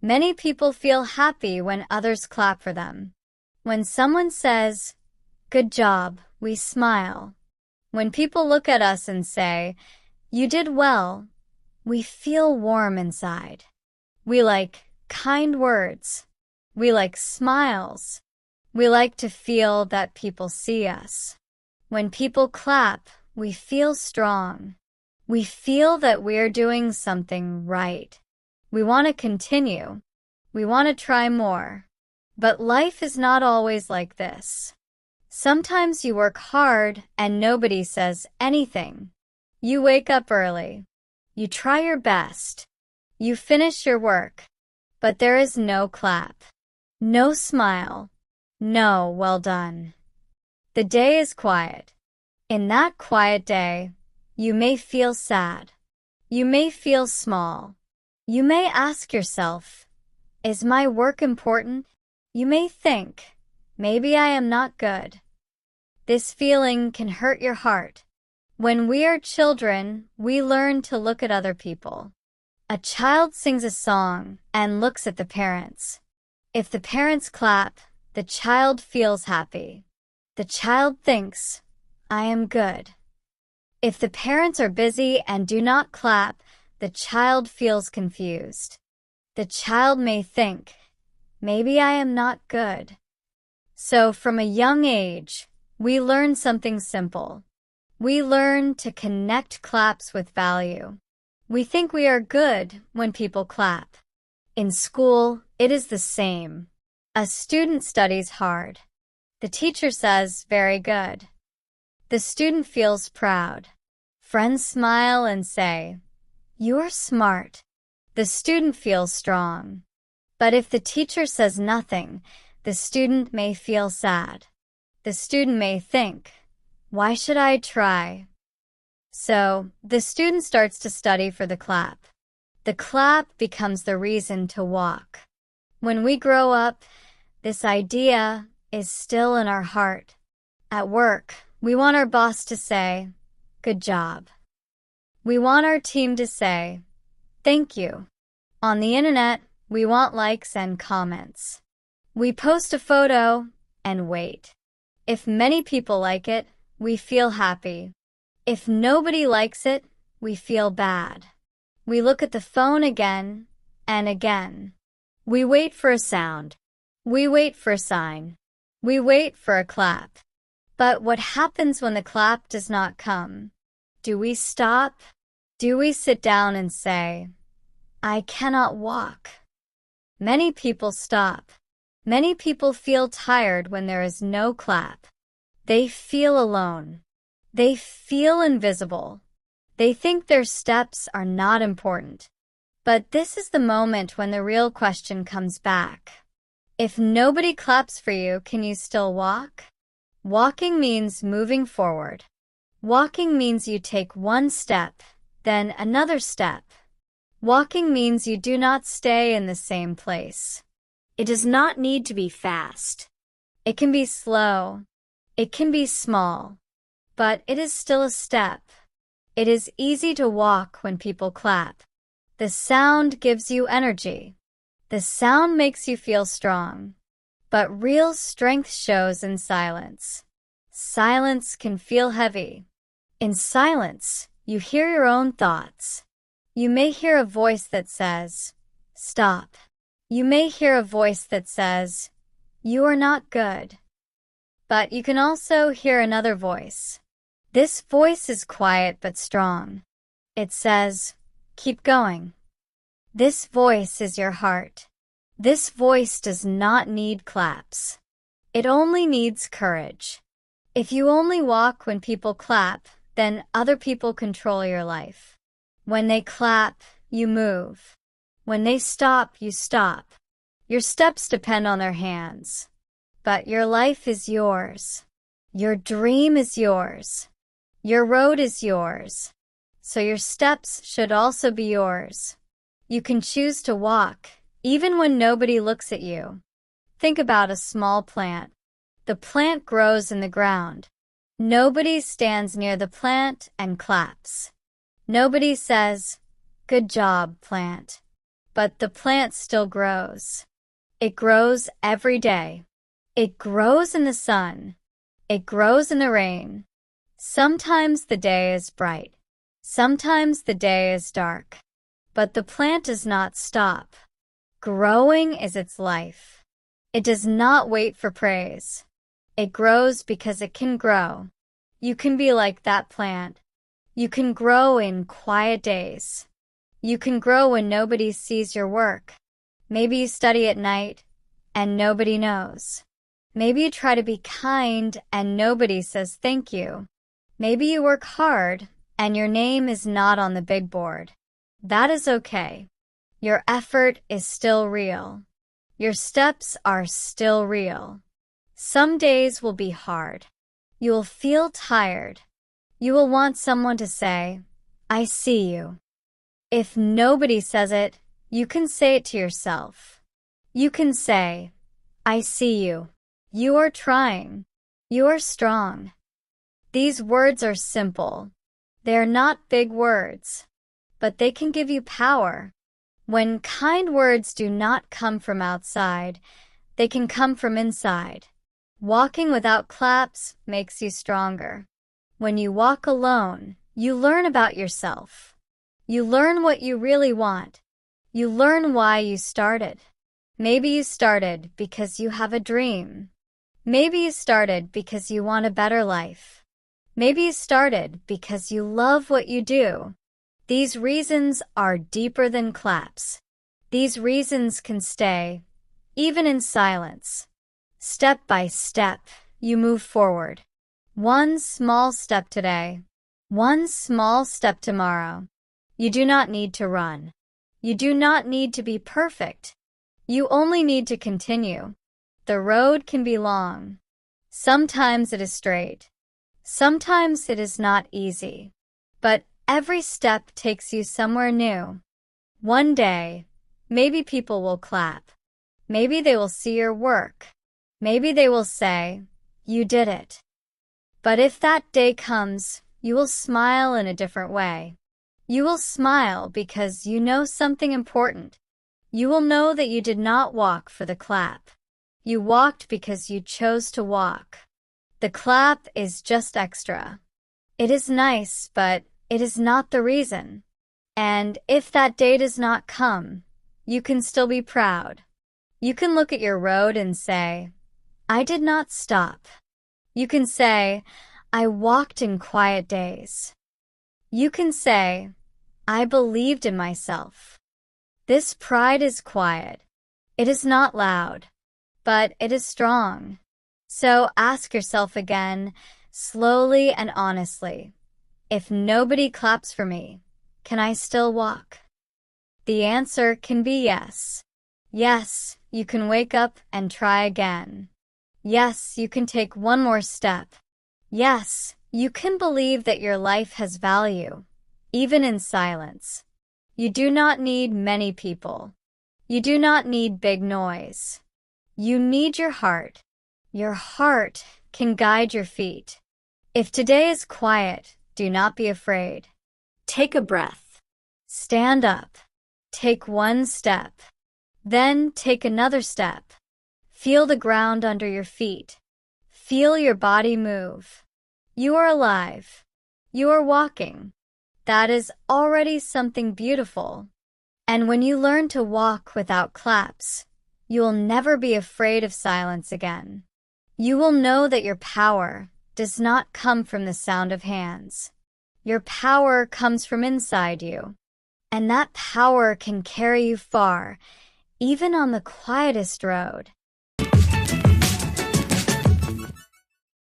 Many people feel happy when others clap for them. When someone says, "Good job," we smile. When people look at us and say, "You did well," we feel warm inside. We like kind words. We like smiles. We like to feel that people see us. When people clap, we feel strong. We feel that we're doing something right. We want to continue. We want to try more. But life is not always like this. Sometimes you work hard and nobody says anything. You wake up early. You try your best. You finish your work. But there is no clap. No smile. No well done. The day is quiet. In that quiet day, you may feel sad. You may feel small. You may ask yourself, "Is my work important?" You may think, "Maybe I am not good." This feeling can hurt your heart. When we are children, we learn to look at other people. A child sings a song and looks at the parents. If the parents clap, the child feels happy. The child thinks, "I am good." If the parents are busy and do not clap, the child feels confused. The child may think, "Maybe I am not good." So from a young age, we learn something simple. We learn to connect claps with value. We think we are good when people clap. In school, it is the same. A student studies hard. The teacher says, "Very good." The student feels proud. Friends smile and say, "You're smart." The student feels strong. But if the teacher says nothing, the student may feel sad. The student may think, "Why should I try?" So, the student starts to study for the clap. The clap becomes the reason to walk. When we grow up, this idea is still in our heart. At work, we want our boss to say, "Good job." We want our team to say, "Thank you." On the internet, we want likes and comments. We post a photo and wait. If many people like it, we feel happy. If nobody likes it, we feel bad. We look at the phone again and again. We wait for a sound. We wait for a sign. We wait for a clap. But what happens when the clap does not come? Do we stop? Do we sit down and say, "I cannot walk"? Many people stop. Many people feel tired when there is no clap. They feel alone. They feel invisible. They think their steps are not important. But this is the moment when the real question comes back. If nobody claps for you, can you still walk? Walking means moving forward. Walking means you take one step, then another step. Walking means you do not stay in the same place. It does not need to be fast. It can be slow. It can be small. But it is still a step. It is easy to walk when people clap. The sound gives you energy. The sound makes you feel strong. But real strength shows in silence. Silence can feel heavy. In silence, you hear your own thoughts. You may hear a voice that says, "Stop." You may hear a voice that says, "You are not good." But you can also hear another voice. This voice is quiet but strong. It says, "Keep going." This voice is your heart. This voice does not need claps. It only needs courage. If you only walk when people clap, then other people control your life. When they clap, you move. When they stop, you stop. Your steps depend on their hands. But your life is yours. Your dream is yours. Your road is yours. So your steps should also be yours. You can choose to walk, even when nobody looks at you. Think about a small plant. The plant grows in the ground. Nobody stands near the plant and claps. Nobody says, "Good job, plant." but the plant still grows. It grows every day. It grows in the sun. It grows in the rain. Sometimes the day is bright. Sometimes the day is dark. But the plant does not stop. Growing is its life. It does not wait for praise. It grows because it can grow. You can be like that plant. You can grow in quiet days. You can grow when nobody sees your work. Maybe you study at night and nobody knows. Maybe you try to be kind and nobody says thank you. Maybe you work hard and your name is not on the big board. That is okay. Your effort is still real. Your steps are still real. Some days will be hard. You will feel tired. You will want someone to say, I see you. If nobody says it, you can say it to yourself. You can say, I see you. You are trying. You are strong. These words are simple. They are not big words, but they can give you power. When kind words do not come from outside, they can come from inside. Walking without claps makes you stronger. When you walk alone, you learn about yourself. You learn what you really want. You learn why you started. Maybe you started because you have a dream. Maybe you started because you want a better life. Maybe you started because you love what you do. These reasons are deeper than claps. These reasons can stay, even in silence. Step by step, you move forward. One small step today. One small step tomorrow. You do not need to run. You do not need to be perfect. You only need to continue. The road can be long. Sometimes it is straight. Sometimes it is not easy. But every step takes you somewhere new. One day, maybe people will clap. Maybe they will see your work. Maybe they will say, you did it. But if that day comes, you will smile in a different way. You will smile because you know something important. You will know that you did not walk for the clap. You walked because you chose to walk. The clap is just extra. It is nice, but it is not the reason. And if that day does not come, you can still be proud. You can look at your road and say, I did not stop. You can say, I walked in quiet days. You can say, I believed in myself. This pride is quiet. It is not loud, but it is strong. So ask yourself again, slowly and honestly, if nobody claps for me, can I still walk? The answer can be yes. Yes, you can wake up and try again. Yes, you can take one more step. Yes, you can believe that your life has value, even in silence. You do not need many people. You do not need big noise. You need your heart. Your heart can guide your feet. If today is quiet, do not be afraid. Take a breath. Stand up. Take one step. Then take another step. Feel the ground under your feet. Feel your body move. You are alive. You are walking. That is already something beautiful. And when you learn to walk without claps, you will never be afraid of silence again. You will know that your power does not come from the sound of hands. Your power comes from inside you. And that power can carry you far, even on the quietest road.